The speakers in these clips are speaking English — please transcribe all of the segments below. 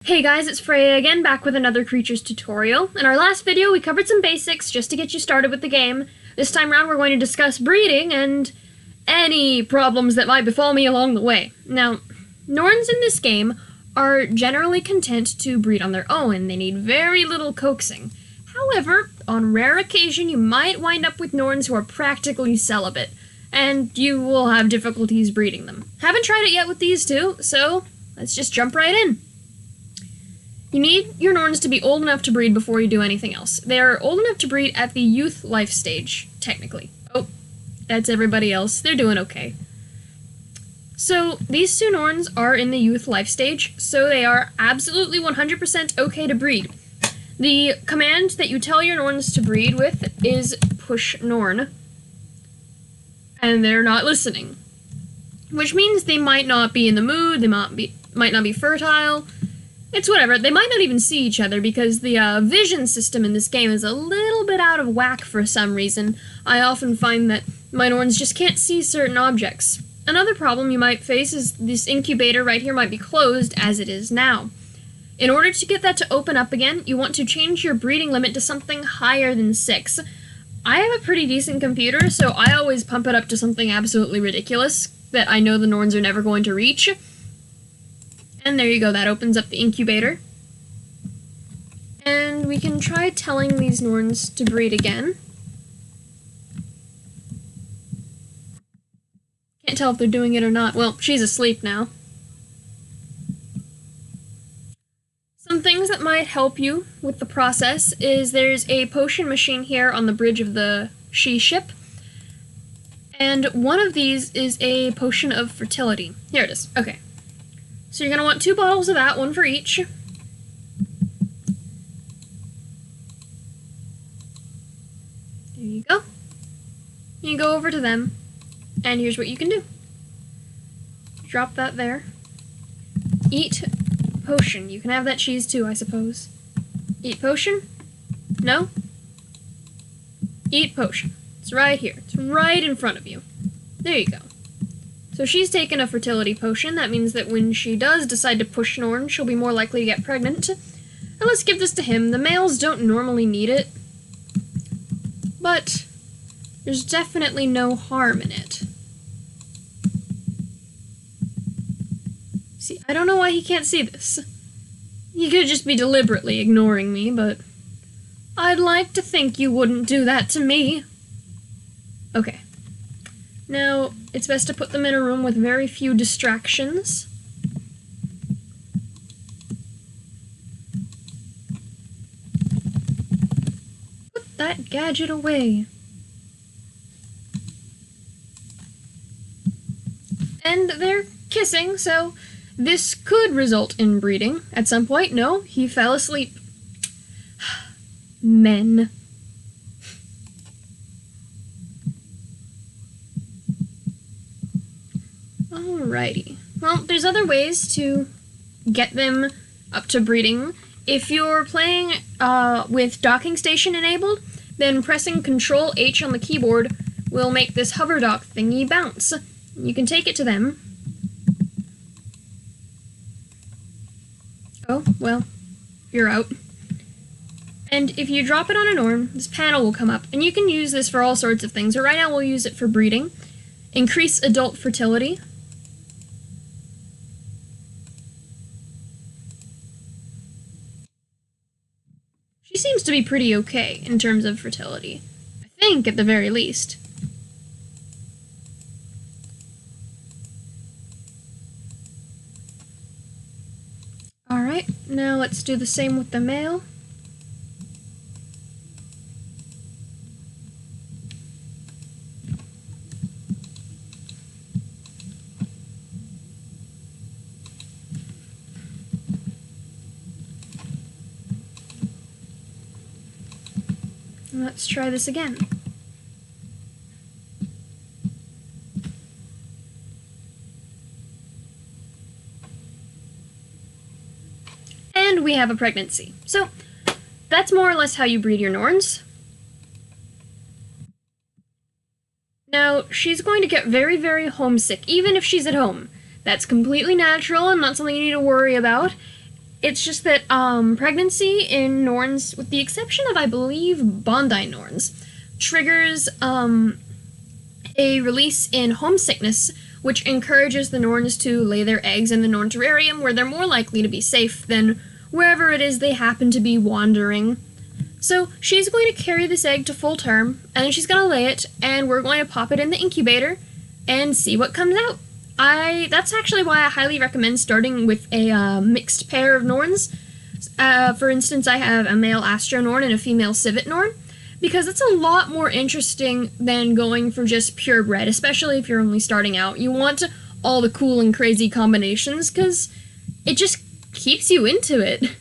Hey guys, it's Freya again, back with another creatures tutorial. In our last video, we covered some basics just to get you started with the game. This time around, we're going to discuss breeding and any problems that might befall me along the way. Now, norns in this game are generally content to breed on their own. They need very little coaxing. However, on rare occasion, you might wind up with norns who are practically celibate, and you will have difficulties breeding them. Haven't tried it yet with these two, so let's just jump right in. You need your norns to be old enough to breed before you do anything else. They are old enough to breed at the youth life stage, technically. Oh, that's everybody else. They're doing okay. So, these two norns are in the youth life stage, so they are absolutely 100% okay to breed. The command that you tell your norns to breed with is push norn, and they're not listening. Which means they might not be in the mood, they might not be fertile. It's whatever. They might not even see each other because the vision system in this game is a little bit out of whack for some reason. I often find that my norns just can't see certain objects. Another problem you might face is this incubator right here might be closed as it is now. In order to get that to open up again, you want to change your breeding limit to something higher than 6. I have a pretty decent computer, so I always pump it up to something absolutely ridiculous that I know the norns are never going to reach. And there you go, that opens up the incubator. And we can try telling these norns to breed again. Can't tell if they're doing it or not. Well, she's asleep now. Some things that might help you with the process is there's a potion machine here on the bridge of the she-ship. And one of these is a potion of fertility. Here it is. Okay. So you're going to want 2 bottles of that, one for each. There you go. You go over to them, and here's what you can do. Drop that there. Eat potion. You can have that cheese too, I suppose. Eat potion? No? Eat potion. It's right here. It's right in front of you. There you go. So she's taken a fertility potion. That means that when she does decide to push norn, she'll be more likely to get pregnant. And let's give this to him. The males don't normally need it, but there's definitely no harm in it. See, I don't know why he can't see this. He could just be deliberately ignoring me, but I'd like to think you wouldn't do that to me. Okay. Now, it's best to put them in a room with very few distractions. Put that gadget away. And they're kissing, so this could result in breeding at some point. No, he fell asleep. Men. Alrighty. Well, there's other ways to get them up to breeding. If you're playing with docking station enabled, then pressing Control H on the keyboard will make this hover dock thingy bounce. You can take it to them. Oh, well, you're out. And if you drop it on a norn, this panel will come up, and you can use this for all sorts of things, but right now we'll use it for breeding. Increase adult fertility. She seems to be pretty okay in terms of fertility. I think, at the very least. Alright, now let's do the same with the male. Let's try this again. And we have a pregnancy. So, that's more or less how you breed your norns. Now, she's going to get very, very homesick, even if she's at home. That's completely natural and not something you need to worry about. It's just that pregnancy in Norns, with the exception of, I believe, Bondi Norns, triggers a release in homesickness, which encourages the Norns to lay their eggs in the Norn terrarium, where they're more likely to be safe than wherever it is they happen to be wandering. So she's going to carry this egg to full term, and then she's going to lay it, and we're going to pop it in the incubator and see what comes out. That's actually why I highly recommend starting with a mixed pair of Norns. For instance, I have a male Astro Norn and a female Civet Norn, because it's a lot more interesting than going for just purebred, especially if you're only starting out. You want all the cool and crazy combinations, because it just keeps you into it.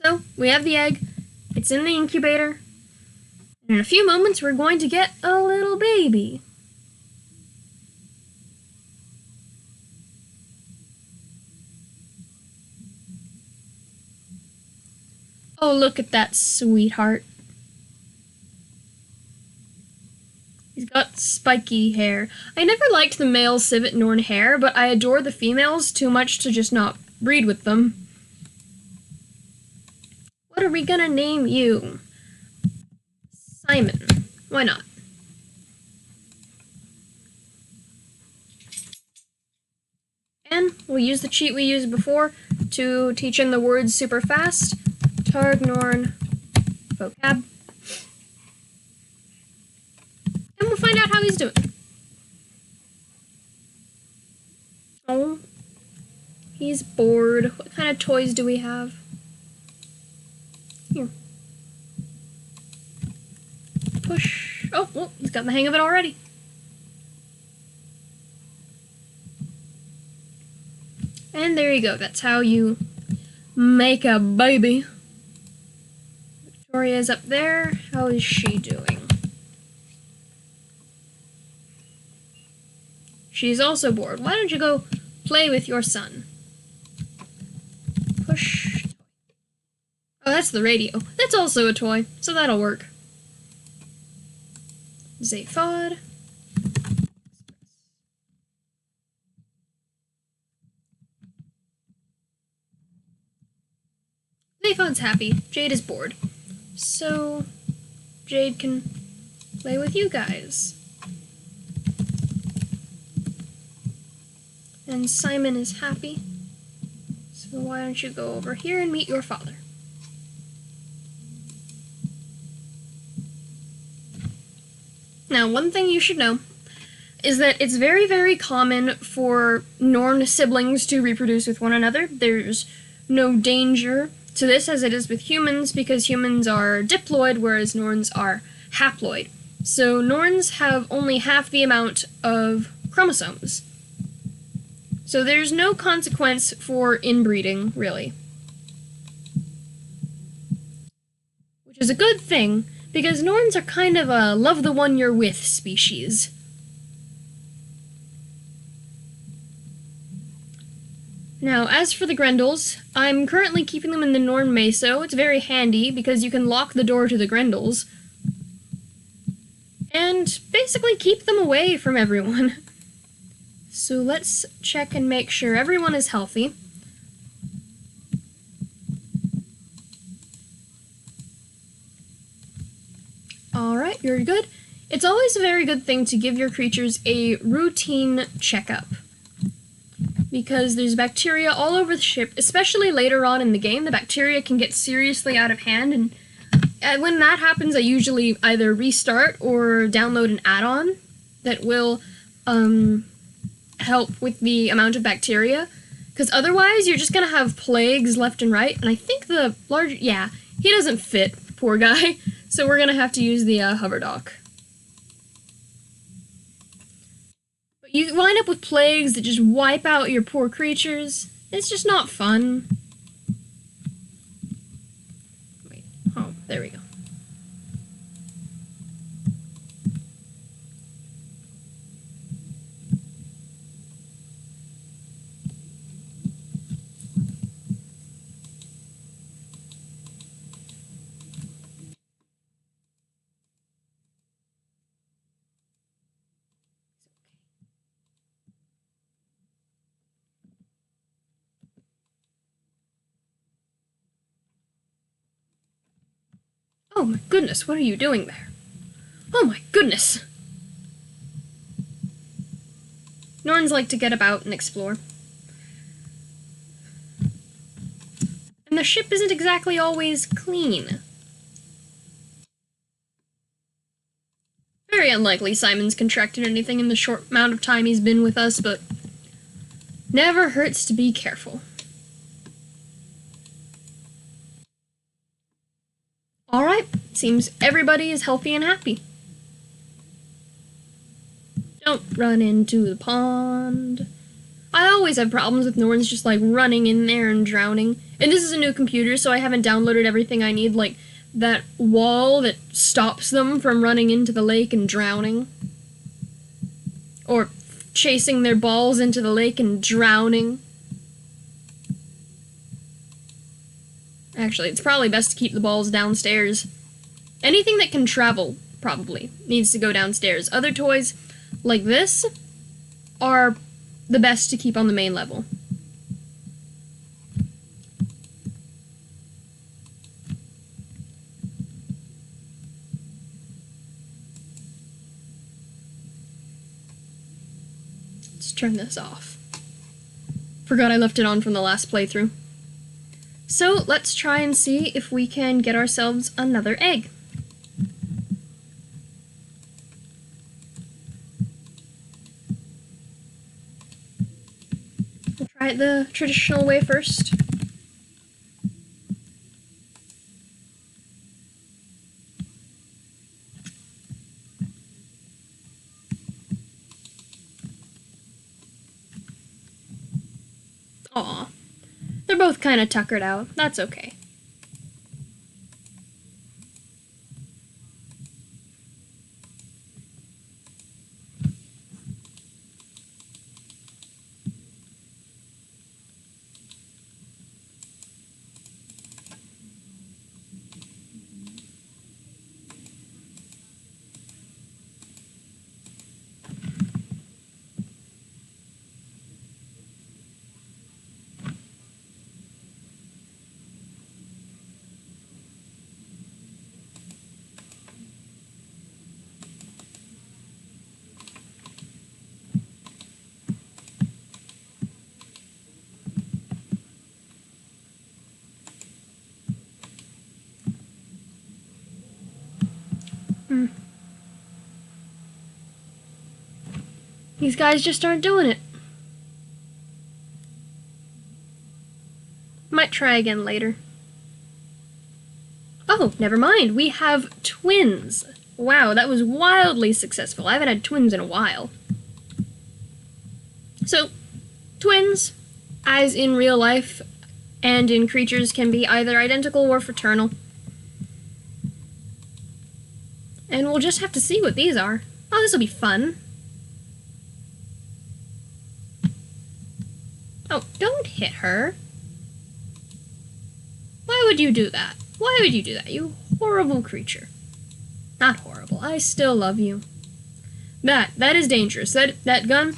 So, we have the egg, it's in the incubator, and in a few moments we're going to get a little baby. Oh, look at that sweetheart. He's got spiky hair. I never liked the male Civet Norn hair, but I adore the females too much to just not breed with them. What are we gonna name you? Simon. Why not? And we'll use the cheat we used before to teach him the words super fast. Targnorn vocab. And we'll find out how he's doing. Oh, he's bored. What kind of toys do we have? Here. Push. Oh, well, he's got the hang of it already. And there you go. That's how you make a baby. Victoria's up there. How is she doing? She's also bored. Why don't you go play with your son? Push. Oh, that's the radio. That's also a toy, so that'll work. Zaphod. Zaphod's happy. Jade is bored. So, Jade can play with you guys. And Simon is happy. So why don't you go over here and meet your father? Now, one thing you should know is that it's very, very common for Norn siblings to reproduce with one another. There's no danger to this as it is with humans, because humans are diploid, whereas Norns are haploid. So Norns have only half the amount of chromosomes. So there's no consequence for inbreeding, really. Which is a good thing, because Norns are kind of a love the one you're with species. Now, as for the Grendels, I'm currently keeping them in the Norn Meso. It's very handy, because you can lock the door to the Grendels. And basically keep them away from everyone. So let's check and make sure everyone is healthy. Alright, you're good. It's always a very good thing to give your creatures a routine checkup, because there's bacteria all over the ship, especially later on in the game. The bacteria can get seriously out of hand, and when that happens, I usually either restart or download an add-on that will help with the amount of bacteria, because otherwise you're just gonna have plagues left and right. And I think the large, yeah, he doesn't fit, poor guy, so we're gonna have to use the hover dock. But you wind up with plagues that just wipe out your poor creatures. It's just not fun. Wait, oh, there we go. Oh my goodness, what are you doing there? Oh my goodness! Norns like to get about and explore. And the ship isn't exactly always clean. Very unlikely Simon's contracted anything in the short amount of time he's been with us, but never hurts to be careful. Alright, seems everybody is healthy and happy. Don't run into the pond. I always have problems with Norns just like running in there and drowning. And this is a new computer, so I haven't downloaded everything I need, like that wall that stops them from running into the lake and drowning. Or chasing their balls into the lake and drowning. Actually, it's probably best to keep the balls downstairs. Anything that can travel, probably, needs to go downstairs. Other toys, like this, are the best to keep on the main level. Let's turn this off. Forgot I left it on from the last playthrough. So let's try and see if we can get ourselves another egg. We'll try it the traditional way first. Aw. They're both kind of tuckered out. That's okay. These guys just aren't doing it. Might try again later. Oh, never mind. We have twins. Wow, that was wildly successful. I haven't had twins in a while. So, twins, as in real life and in creatures, can be either identical or fraternal. And we'll just have to see what these are. Oh, this will be fun. Oh, don't hit her. Why would you do that? Why would you do that, you horrible creature? Not horrible. I still love you. That is dangerous. That gun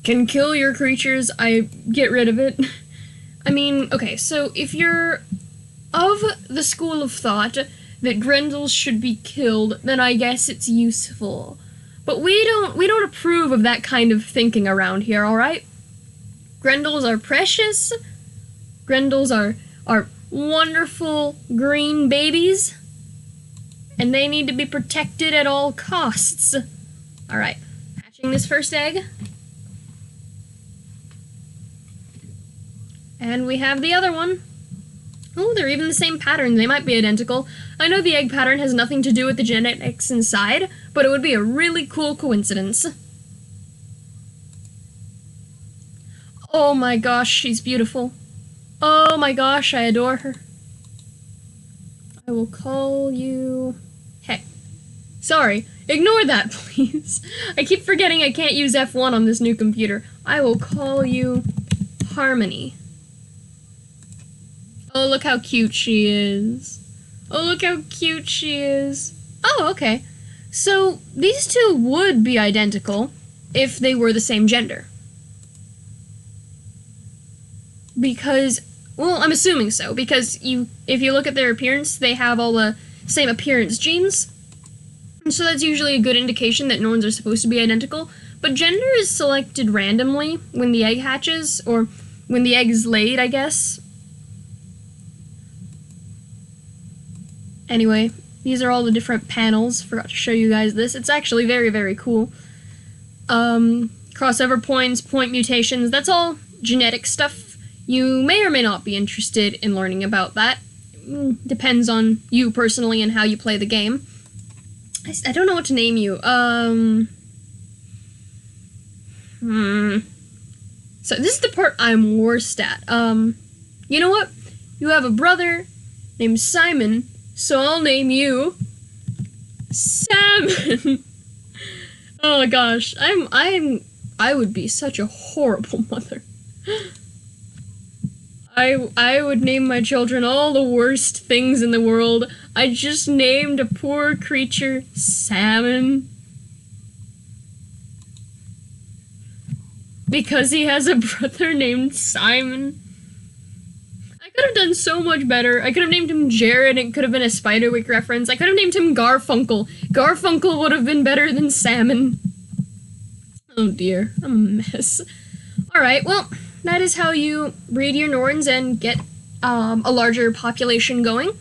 can kill your creatures. I get rid of it. I mean, okay, so if you're of the school of thought that Grendels should be killed, then I guess it's useful. But we don't approve of that kind of thinking around here, alright? Grendels are precious. Grendels are wonderful green babies. And they need to be protected at all costs. Alright, hatching this first egg. And we have the other one. Oh, they're even the same pattern. They might be identical. I know the egg pattern has nothing to do with the genetics inside, but it would be a really cool coincidence. Oh my gosh, she's beautiful. Oh my gosh, I adore her. I will call you... Hey. Sorry, ignore that, please. I keep forgetting I can't use F1 on this new computer. I will call you Harmony. Oh, look how cute she is. Oh, look how cute she is. Oh, okay. So, these two would be identical if they were the same gender. Because, well, I'm assuming so, because if you look at their appearance, they have all the same appearance genes. And so that's usually a good indication that norns are supposed to be identical, but gender is selected randomly when the egg hatches, or when the egg is laid, I guess. Anyway, these are all the different panels. Forgot to show you guys this. It's actually very, very cool. Crossover points, point mutations, that's all genetic stuff. You may or may not be interested in learning about that. Depends on you personally and how you play the game. I don't know what to name you. So this is the part I'm worst at. You know what? You have a brother named Simon, so I'll name you Salmon. Oh my gosh, I would be such a horrible mother. I would name my children all the worst things in the world. I just named a poor creature Salmon because he has a brother named Simon. I could have done so much better. I could have named him Jared. It could have been a Spiderwick reference. I could have named him Garfunkel. Garfunkel would have been better than Salmon. Oh dear, I'm a mess. Alright, well, that is how you breed your norns and get a larger population going.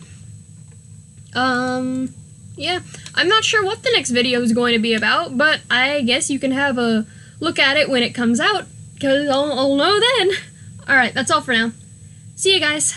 Yeah, I'm not sure what the next video is going to be about, but I guess you can have a look at it when it comes out, because I'll know then. Alright, that's all for now. See you guys.